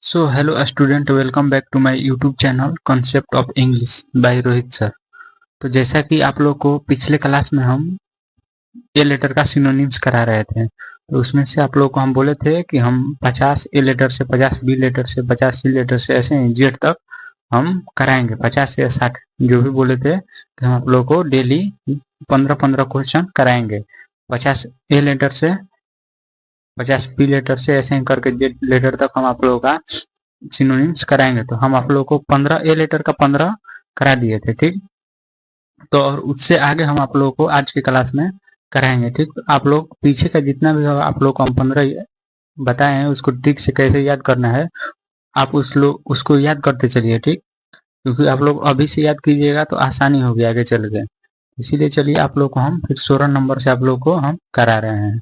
So hello student, welcome back to my YouTube channel concept of English by Rohit sir. तो जैसा कि आप लोग को पिछले क्लास में हम ए लेटर का सिनोनिम्स करा रहे थे, तो उसमें से आप लोग को हम बोले थे कि हम 50 ए लेटर से, 50 बी लेटर से, 50 सी लेटर से, ऐसे जेड तक हम कराएंगे। 50 से 60 जो भी बोले थे कि हम आप लोग को डेली 15-15 क्वेश्चन कराएंगे। 50 ए लेटर से, 50 बी लेटर से, ऐसे ही करके जेड लेटर तक हम आप लोगों का सिनोनिम्स कराएंगे। तो हम आप लोगों को 15 ए लेटर का 15 करा दिए थे, ठीक। तो और उससे आगे हम आप लोगों को आज की क्लास में कराएंगे, ठीक। तो आप लोग पीछे का जितना भी होगा आप लोग को हम 15 बताए हैं, उसको ठीक से कैसे याद करना है आप उसको याद करते चलिए, ठीक। क्योंकि आप लोग अभी से याद कीजिएगा तो आसानी होगी आगे चल के। इसीलिए चलिए आप लोग को हम फिर 16 नंबर से आप लोग को हम करा रहे हैं।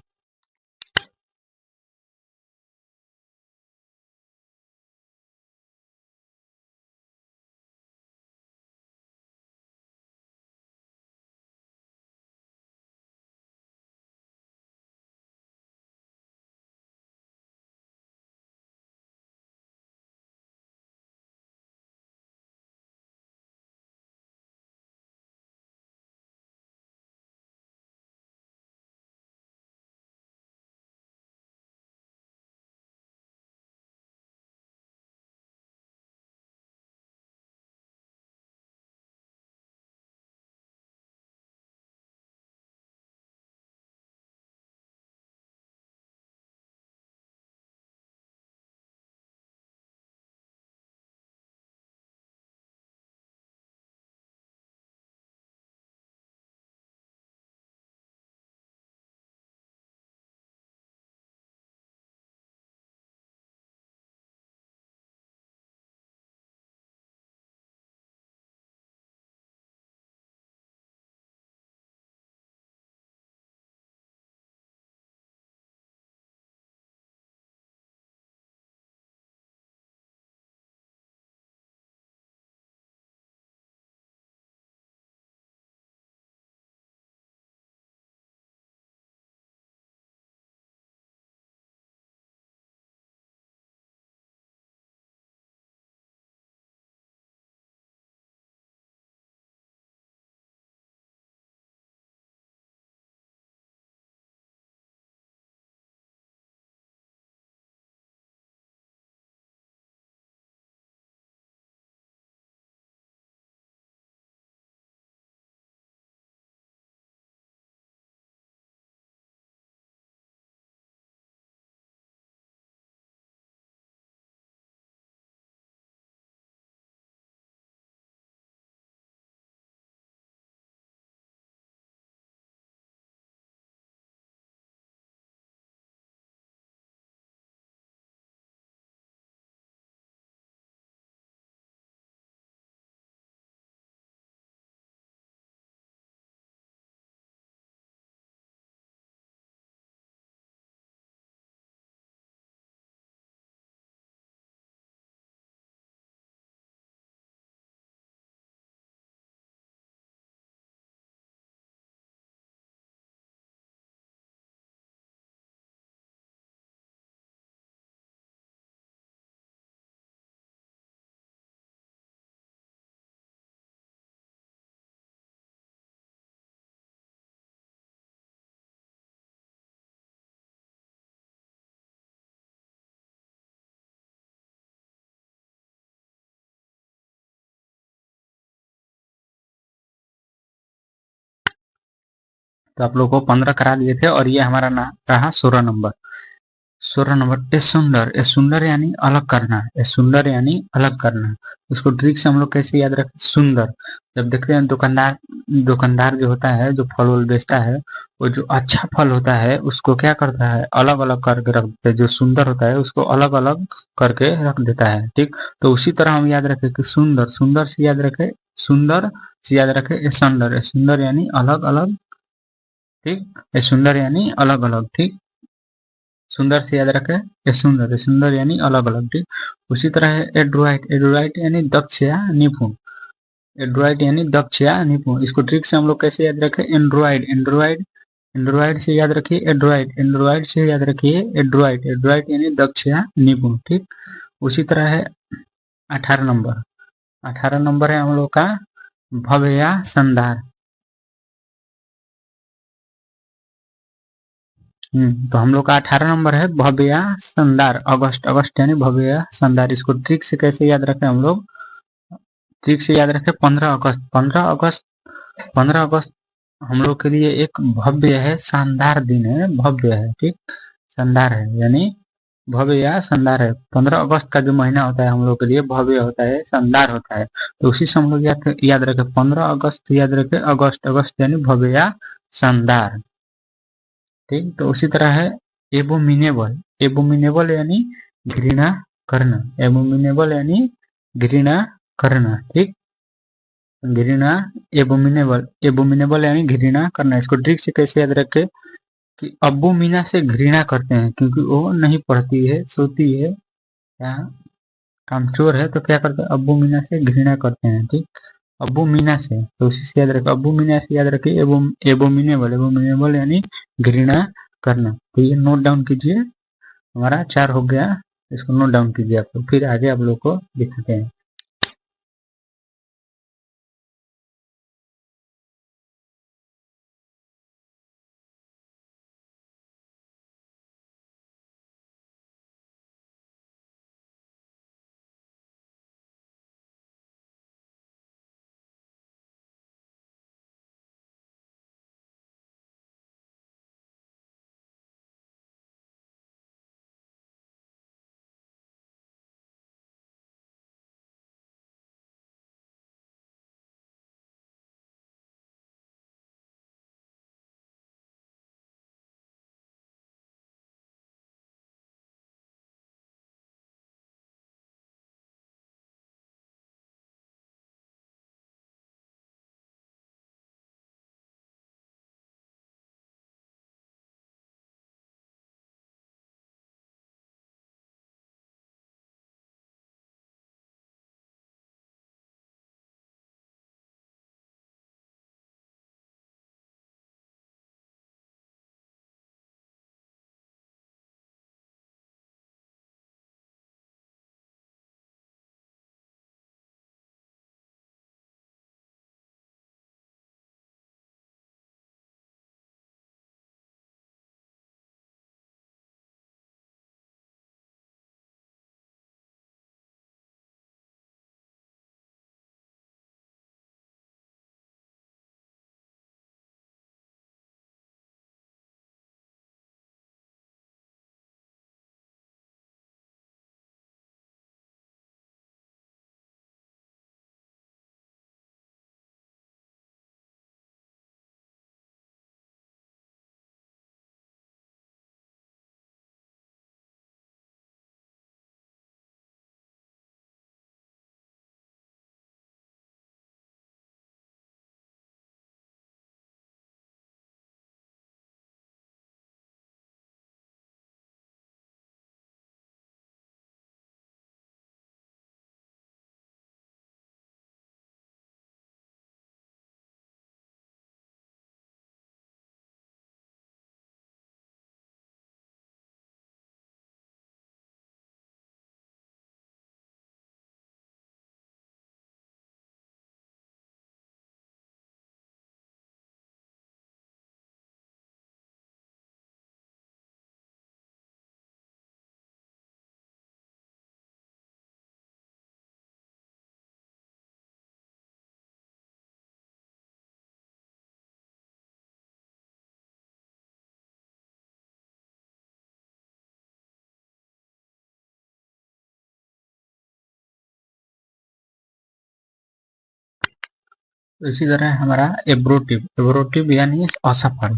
तो आप लोग को 15 करा दिए थे और ये हमारा रहा 16 नंबर। 16 नंबर, ए सुंदर। ए सुंदर यानी अलग करना। ए सुंदर यानी अलग करना। उसको ट्रिक से हम लोग कैसे याद रखें? सुंदर, जब देखते हैं दुकानदार दुकानदार जो होता है, जो फल वल बेचता है, वो जो अच्छा फल होता है उसको क्या करता है? अलग अलग करके रख देता है। जो सुंदर होता है उसको अलग अलग करके रख देता है, ठीक। तो उसी तरह हम याद रखें कि सुंदर, सुंदर से याद रखें, सुंदर से याद रखें ए सुंदर। ए सुंदर यानी अलग अलग, ठीक। ए सुंदर यानी अलग अलग, ठीक। सुंदर से याद रखें ए सुंदर। ए सुंदर यानी अलग अलग, ठीक। उसी तरह है एडroit। एडroit यानी दक्ष या निपुण। एडroit यानी दक्ष या निपुण। इसको ट्रिक से हम लोग कैसे याद रखें? एंड्रॉइड। एंड्रॉइड, एंड्रॉइड से याद रखिए एडroit। एंड्रॉइड से याद रखिए एडroit। एडroit यानी दक्ष या निपुण, ठीक। उसी तरह है 18 नंबर। 18 नंबर है हम लोग का भव्य या शानदार। तो हम लोग का 18 नंबर है भव्य या शानदार। अगस्त, अगस्त यानी भव्य या शानदार। इसको ट्रिक से कैसे याद रखें हम लोग? ट्रिक से याद रखें 15 अगस्त। 15 अगस्त, 15 अगस्त हम लोग के लिए एक भव्य है, शानदार दिन है, भव्य है, ठीक, शानदार है, यानी भव्य या शानदार है। 15 अगस्त का जो महीना होता है हम लोग के लिए भव्य होता है, शानदार होता है। तो उसी से हम लोग याद रखें 15 अगस्त, याद रखें अगस्त, अगस्त यानी भव्य या शानदार, ठीक। तो उसी तरह है एबोमिनेबल। एबोमिनेबल यानी घृणा करना। एबोमिनेबल यानी घृणा करना, ठीक। घृणा, एबोमिनेबल, एबोमिनेबल यानी घृणा करना। इसको ट्रिक से कैसे याद रखें कि अब्बू मीना से घृणा करते हैं क्योंकि वो नहीं पढ़ती है, सोती है या कामचोर है, तो क्या करते हैं? अब्बू मीना से घृणा करते हैं, ठीक। अब्बू मीना से, तो उसी से याद रखें, अब्बू मीना से याद रखिए एबोमिनेबल। एबोमिनेबल यानी घृणा करना। तो ये नोट डाउन कीजिए, हमारा 4 हो गया। इसको नोट डाउन कीजिए आप लोग, फिर आगे आप लोग को दिखाते हैं। तो इसी तरह हमारा एब्रोटिव। एब्रोटिव यानी असफल।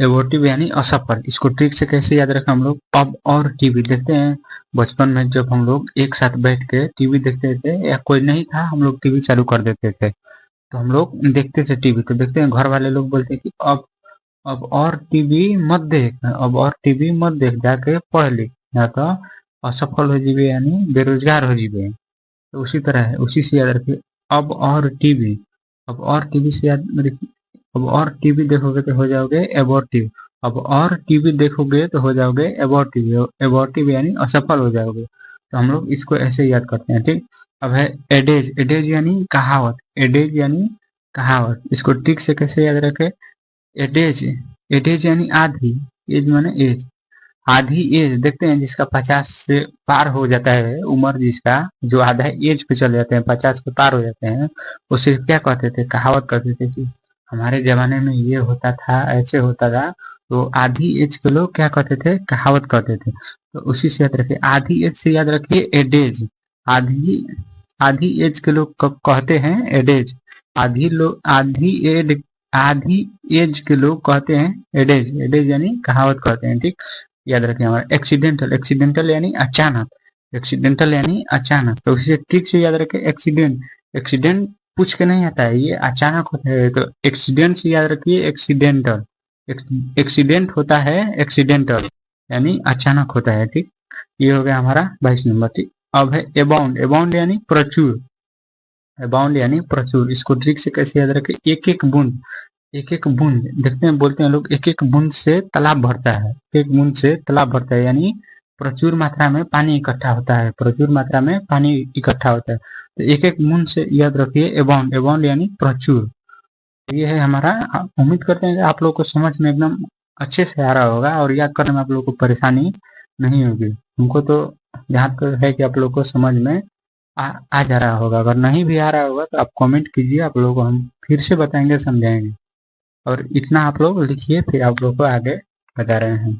एबोर्टिव यानी असफल। इसको ट्रिक से कैसे याद रखें हम लोग? अब और टीवी देखते हैं। बचपन में जब हम लोग एक साथ बैठ के टीवी देखते थे या कोई नहीं था, हम लोग टीवी चालू कर देते थे, तो हम लोग देखते थे टीवी। तो देखते हैं घर वाले लोग बोलते कि अब और टीवी मत देख, अब और टीवी मत देख, जाके पढ़ लिख, या तो असफल हो जीवे यानी बेरोजगार हो जीवे। तो उसी तरह है, उसी से याद रखिए अब और टीवी। अब और टीवी से याद रखिए, अब और टीवी देखोगे तो हो जाओगे एबॉर्टिव। अब और टीवी देखोगे तो हो जाओगे एबॉर्टिव। एबॉर्टिव यानी असफल हो जाओगे। तो हम लोग इसको ऐसे याद करते हैं, ठीक। अब है एडेज, एडेज यानी कहावत, एडेज यानी कहावत, इसको ठीक से कैसे याद रखें। एडेज, एडेज यानी आधी, एज माने एज, आधी एज देखते हैं जिसका 50 से पार हो जाता है उम्र, जिसका जो आधा एज पे चले जाते हैं, 50 के पार हो जाते हैं, उसे क्या कहते थे, कहावत कहते थे कि हमारे जमाने में ये होता था, ऐसे होता था। तो आधी एज के लोग क्या कहते थे, कहावत कहते थे। तो उसी से याद रखिए, आधी एज से याद रखिए एडेज, आधी आधी एज के लोग कहते हैं एडेज, आधी लोग आधी एज के लोग कहते हैं एडेज, एडेज यानी कहावत कहते हैं, ठीक। याद रखें हमारा एक्सीडेंटल, एक्सीडेंटल यानी अचानक, एक्सीडेंटल यानी अचानक, तो उसे ठीक से याद रखें। एक्सीडेंट, एक्सीडेंट पूछ के नहीं आता है, ये अचानक होता है, तो एक्सीडेंट से याद रखिए एक्सीडेंटल, एक्सीडेंट होता है एक्सीडेंटल यानी अचानक होता है, ठीक। ये हो गया हमारा 22 नंबर, ठीक। अब है अबाउंड, अबाउंड यानी प्रचुर, अबाउंड यानी प्रचुर, इसको ट्रिक से कैसे याद रखें, एक एक बूंद, एक एक बूंद देखते हैं, बोलते हैं लोग एक एक बूंद से तालाब भरता है, एक बूंद से तालाब भरता है, यानी प्रचुर मात्रा में पानी इकट्ठा होता है, प्रचुर मात्रा में पानी इकट्ठा होता है, तो एक एक बूंद से याद रखिए अबाउंड, अबाउंड यानी प्रचुर। ये है हमारा, उम्मीद करते हैं कि आप लोग को समझ में एकदम अच्छे से आ रहा होगा और याद करने में आप लोग को परेशानी नहीं होगी। हमको तो जहाँ तक है कि आप लोग को समझ में आ जा रहा होगा, अगर नहीं भी आ रहा होगा तो आप कमेंट कीजिए, आप लोगों को हम फिर से बताएंगे, समझाएंगे। और इतना आप लोग लिखिए, फिर आप लोग को आगे बता रहे हैं।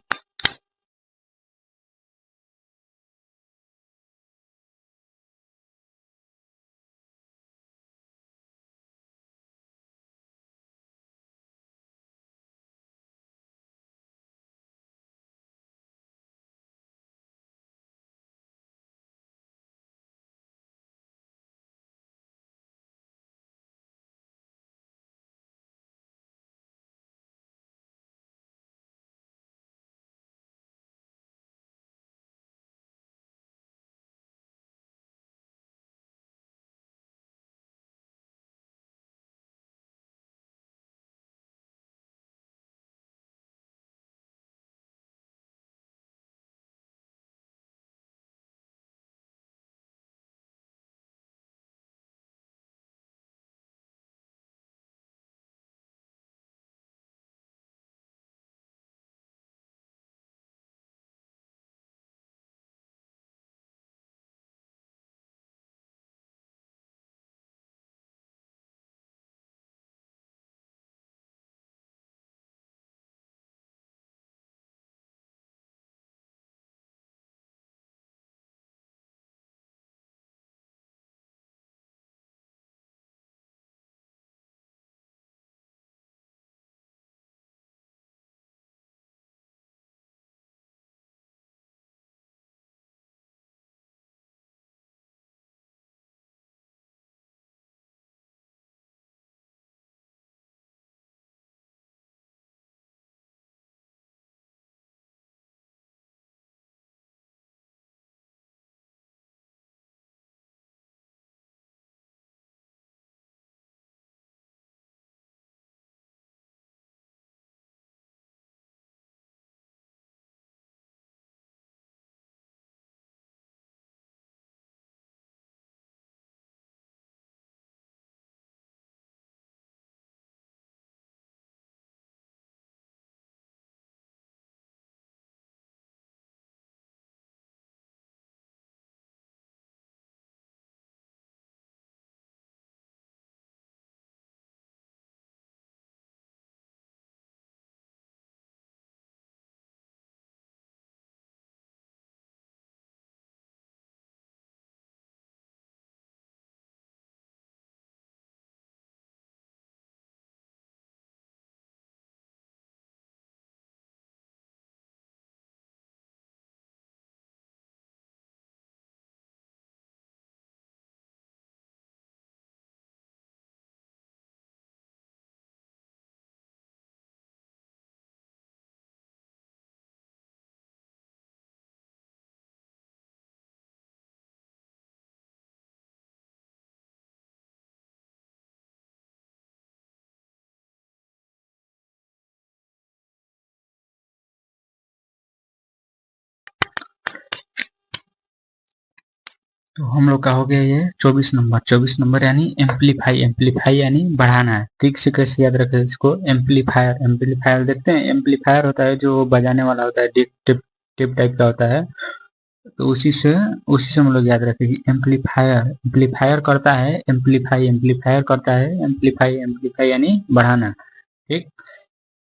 तो हम लोग का हो गया ये 24 नंबर। 24 नंबर यानी एम्पलीफाई। एम्पलीफाई यानी बढ़ाना है। ठीक से कैसे याद रखें इसको, एम्पलीफायर। एम्पलीफायर देखते हैं, एम्पलीफायर होता है जो बजाने वाला होता है, टिप टिप टिप टाइप का होता है। तो उसी से हम लोग याद रखें एम्पलीफायर। एम्पलीफायर करता है एम्पलीफाई। एम्पलीफायर करता है एम्पलीफाई। एम्पलीफाई यानी बढ़ाना। ठीक।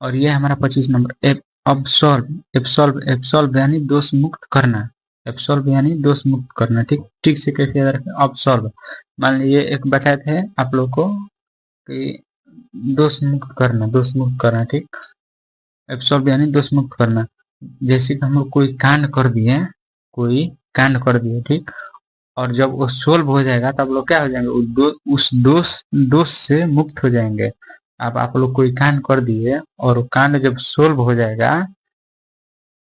और ये हमारा 25 नंबर एब्सॉल्व। एब्सॉल्व एब्सॉल्व यानी दोष मुक्त करना। एब्सॉल्व यानी दोष मुक्त करना। ठीक ठीक से कैसे याद रखें, एब्सॉल्व। मान लीजिए एक बताए थे आप लोग को कि दोष मुक्त करना, दोष मुक्त करना। ठीक। एब्सॉल्व यानी दोष मुक्त करना। जैसे कि हम लोग कोई कांड कर दिए, कोई कांड कर दिए, ठीक। और जब वो सोल्व हो जाएगा तब लोग क्या हो जाएंगे, उस दोष दोष से मुक्त हो जाएंगे। अब आप लोग कोई कांड कर दिए और वो कांड जब सोल्व हो जाएगा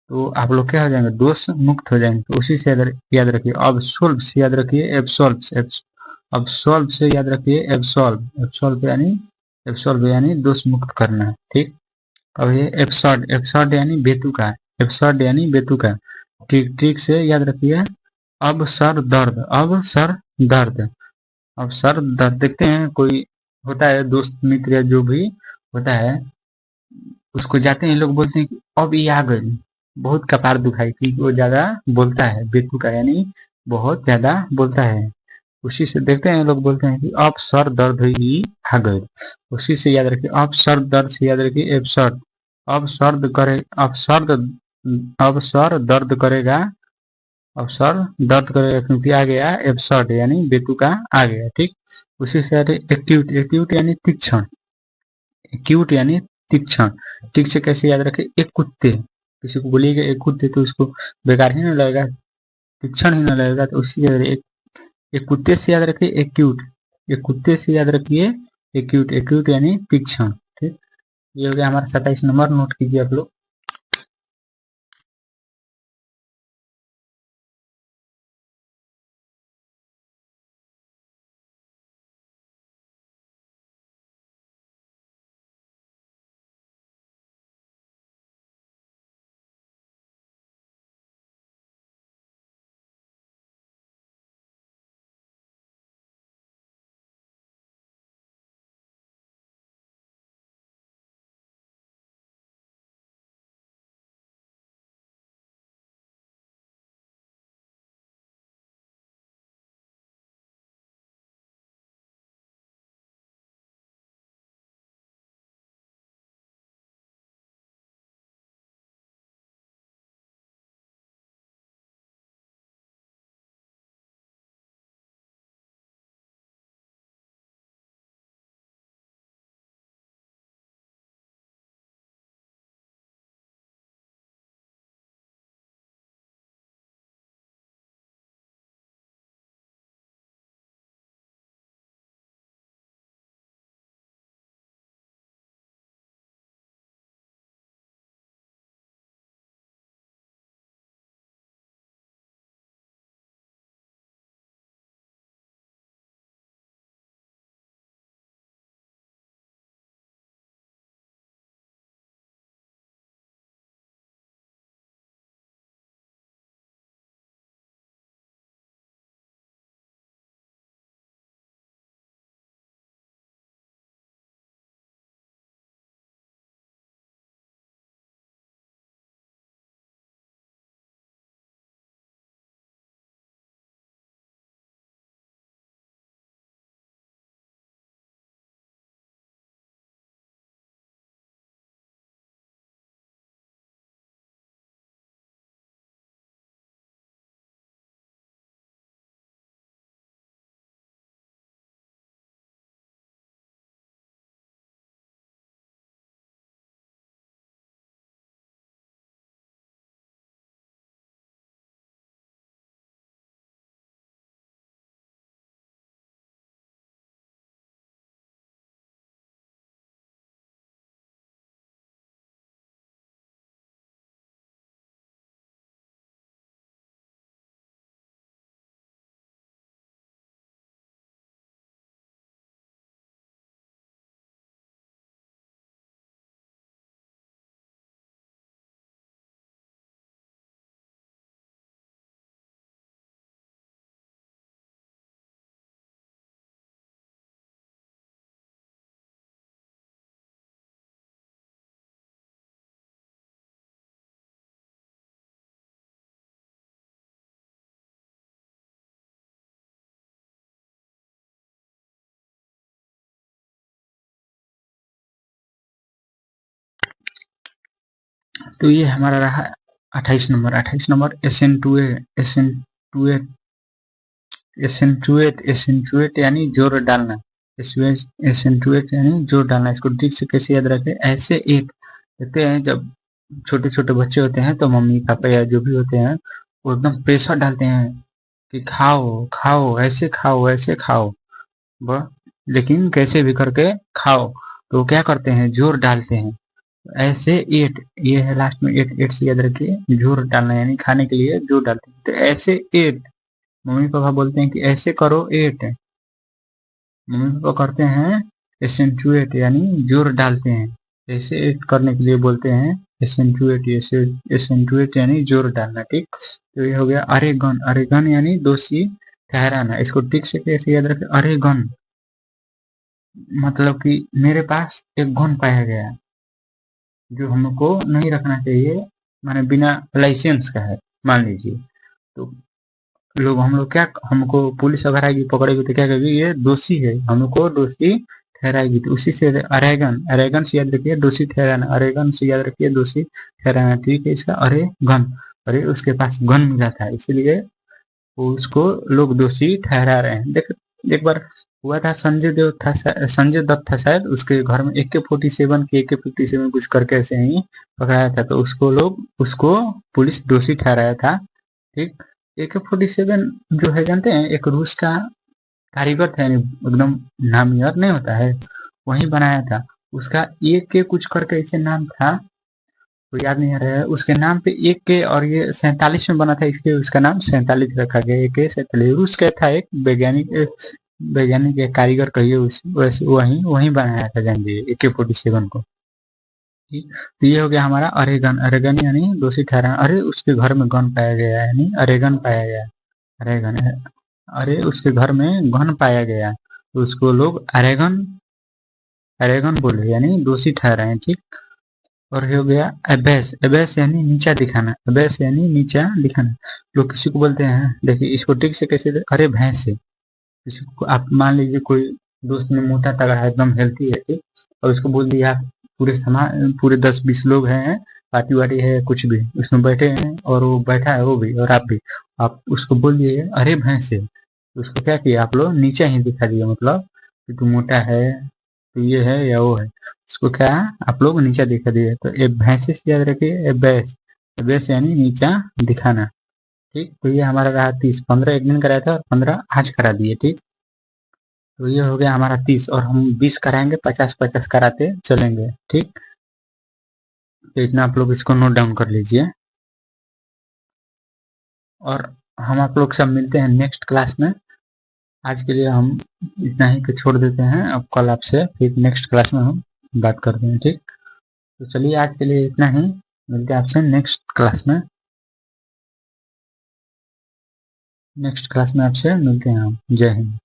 तो आप लोग क्या हो जाएंगे, दोष मुक्त हो जाएंगे। तो उसी से याद रखिए, अब सोल्व से याद रखिए एब्सॉल्व। अब सॉल्व से याद रखिए एब्सॉल्व। एब्सॉल्व यानी दोष मुक्त करना। ठीक। अब ये एब्सॉर्ड। एब्सॉर्ड यानी बेतुका। एब्सॉर्ड यानी बेतुका। ठीक ठीक से याद रखिए, अब सर दर्द। अब सर दर्द। अब सर दर्द देखते हैं कोई होता है दोस्त मित्र या जो भी होता है, उसको जाते हैं लोग बोलते हैं कि अब ये आ गई, बहुत कपार दुखाई थी। वो ज्यादा बोलता है, बेतुका यानी बहुत ज्यादा बोलता है। उसी से देखते हैं लोग बोलते हैं कि अब सर दर्द हुई आ गई। उसी से याद रखिए, अब सर दर्द से याद रखिए एब्सर्ड। अब सर्द करे, अब सर दर्द करेगा। अब सर दर्द करेगा क्योंकि आ गया एब्सर्ड यानी बेतुका आ गया। ठीक। उसी से एक्यूट। एक्यूट यानी तीक्ष्ण। एक्यूट यानी तीक्ष्ण। ठीक से कैसे याद रखे, एक कुत्ते, किसी को बोलिएगा एक कुत्ते तो उसको बेकार ही ना लगेगा, तीक्ष्ण ही ना लगेगा। तो उसी एक कुत्ते से याद रखिए एक्यूट। एक कुत्ते से याद रखिए एक्यूट। एक्यूट यानी तीक्ष्ण। ठीक। ये हो गया हमारा 27 नंबर, नोट कीजिए आप लोग। तो ये हमारा रहा 28 नंबर। 28 नंबर एसेंचुएट यानी जोर डालना। एसेंचुएट यानी जोर डालना। इसको ठीक से कैसे याद रखें? ऐसे एक कहते हैं, जब छोटे छोटे बच्चे होते हैं तो मम्मी पापा या जो भी होते हैं वो एकदम प्रेशर डालते हैं कि खाओ खाओ, ऐसे खाओ ऐसे खाओ, वह लेकिन कैसे भी करके खाओ। तो क्या करते हैं? जोर डालते हैं। ऐसे एट, ये है लास्ट में एट। एट से याद रखिए जोर डालना, यानी खाने के लिए जोर डालते हैं। तो ऐसे एट, मम्मी पापा बोलते हैं कि ऐसे करो एट। मम्मी पापा करते हैं एसेंचुएट यानी जोर डालते हैं। ऐसे एट करने के लिए बोलते हैं एसेंचुएट। एसेंचुएट यानी जोर डालना। ठीक, तो ये हो गया अरे गन। अरे गन यानी दोषी ठहराना। इसको ठीक से कैसे याद रखें? अरे गन मतलब कि मेरे पास एक गन पाया गया जो हमको नहीं रखना चाहिए, माने बिना लाइसेंस का है मान लीजिए। तो लोग हम लोग क्या, हमको पुलिस अगर आएगी पकड़ेगी तो क्या कहेगी? ये दोषी है, हमको दोषी ठहराएगी। तो उसी से अरेगन, अरेगन से याद रखिए दोषी ठहराना। अरेगन से याद रखिए दोषी ठहराना। ठीक है, इसका अरे गन, अरे उसके पास गन मिला था इसलिए वो उसको लोग दोषी ठहरा रहे हैं। देख, एक बार हुआ था, संजय देव था, संजय दत्त था शायद, उसके घर में AK-47 कुछ करके ऐसे ही पकड़ाया था। तो उसको लोग, उसको पुलिस दोषी ठहराया था। ठीक, AK-47 जो है जानते हैं, एक रूस का कारीगर था, यानी एकदम नामियर नहीं होता है, वही बनाया था। उसका एक के कुछ करके ऐसे नाम था, तो याद नहीं आ रहा है। उसके नाम पे एक के, और ये 47 में बना था इसलिए उसका नाम 47 रखा गया। AK-47 रूस का था, एक वैज्ञानिक, वैज्ञानिक या कारीगर कहिए, वैसे वही वही बनाया था जान लीजिए AK-47 को। ठीक, तो ये हो गया हमारा अरेगन। अरेगन यानी दोषी ठहराना। अरे उसके घर में गन पाया गया, यानी अरेगन पाया गया। अरेगन, अरे उसके घर में गन पाया गया तो उसको लोग अरेगन, अरेगन बोले यानी दोषी ठहराए। ठीक, और हो गया एबेस। एबेस यानी नीचा दिखाना। एबेस यानी नीचा दिखाना। लोग किसी को बोलते हैं, देखिए इसको ठीक से कैसे, अरे भैंस है। किसी को आप मान लीजिए कोई दोस्त में मोटा तगड़ा है, एकदम हेल्थी है, ठीक, और उसको बोल दिया आप पूरे समाज, पूरे 10-20 लोग हैं, पार्टी वार्टी है कुछ भी उसमें बैठे हैं, और वो बैठा है वो भी और आप भी, आप उसको बोल दिए अरे भैंस है। तो उसको क्या किया आप लोग? नीचा ही दिखा दिया, मतलब कि तू मोटा है, तो ये है या वो है, उसको क्या आप लोग नीचा दिखा दिए। तो ए भैंसे से याद रखिए बेस। बेस यानी नीचा दिखाना। ठीक, तो ये हमारा रहा 30। 15 एक दिन कराया था और 15 आज करा दिए। ठीक, तो ये हो गया हमारा 30, और हम 20 कराएंगे, 50-50 कराते चलेंगे। ठीक, तो इतना आप लोग इसको नोट डाउन कर लीजिए, और हम आप लोग सब मिलते हैं नेक्स्ट क्लास में। आज के लिए हम इतना ही पे छोड़ देते हैं, अब कल आपसे फिर नेक्स्ट क्लास में हम बात करते हैं। ठीक, तो चलिए आज के लिए इतना ही, मिलते हैं आपसे नेक्स्ट क्लास में। नेक्स्ट क्लास में आपसे मिलते हैं हम। जय हिंद।